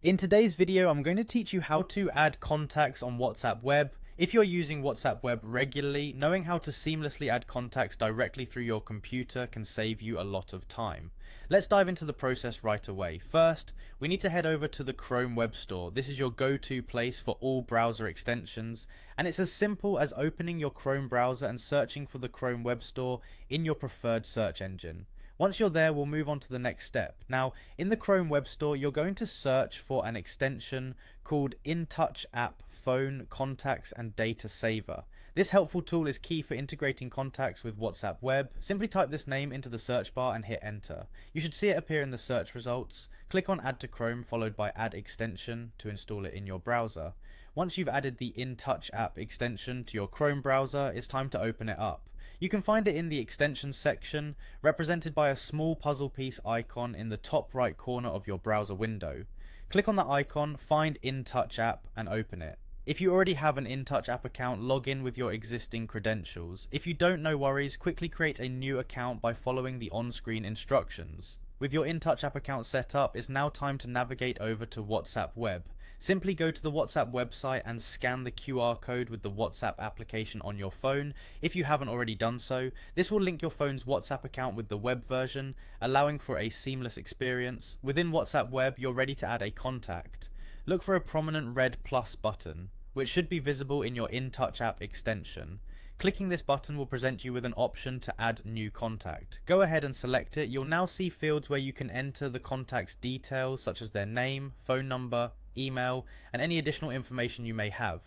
In today's video, I'm going to teach you how to add contacts on WhatsApp Web. If you're using WhatsApp Web regularly, knowing how to seamlessly add contacts directly through your computer can save you a lot of time. Let's dive into the process right away. First, we need to head over to the Chrome Web Store. This is your go-to place for all browser extensions, and it's as simple as opening your Chrome browser and searching for the Chrome Web Store in your preferred search engine. Once you're there, we'll move on to the next step. Now, in the Chrome Web Store, you're going to search for an extension called InTouch App Phone, Contacts and Data Saver. This helpful tool is key for integrating contacts with WhatsApp Web. Simply type this name into the search bar and hit enter. You should see it appear in the search results. Click on Add to Chrome followed by Add Extension to install it in your browser. Once you've added the InTouch App extension to your Chrome browser, it's time to open it up. You can find it in the extensions section, represented by a small puzzle piece icon in the top right corner of your browser window. Click on the icon, find InTouch App and open it. If you already have an InTouch App account, log in with your existing credentials. If you don't, no worries, quickly create a new account by following the on-screen instructions. With your InTouch App account set up, it's now time to navigate over to WhatsApp Web. Simply go to the WhatsApp website and scan the QR code with the WhatsApp application on your phone if you haven't already done so. This will link your phone's WhatsApp account with the web version, allowing for a seamless experience. Within WhatsApp Web, you're ready to add a contact. Look for a prominent red plus button, which should be visible in your InTouch App extension. Clicking this button will present you with an option to add new contact. Go ahead and select it. You'll now see fields where you can enter the contact's details such as their name, phone number, email, and any additional information you may have.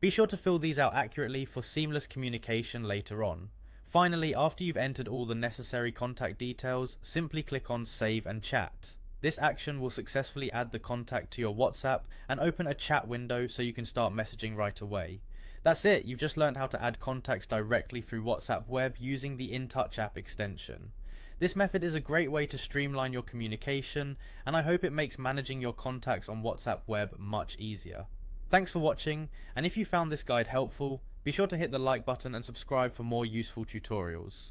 Be sure to fill these out accurately for seamless communication later on. Finally, after you've entered all the necessary contact details, simply click on Save and Chat. This action will successfully add the contact to your WhatsApp and open a chat window so you can start messaging right away. That's it, you've just learned how to add contacts directly through WhatsApp Web using the InTouch App extension. This method is a great way to streamline your communication, and I hope it makes managing your contacts on WhatsApp Web much easier. Thanks for watching, and if you found this guide helpful, be sure to hit the like button and subscribe for more useful tutorials.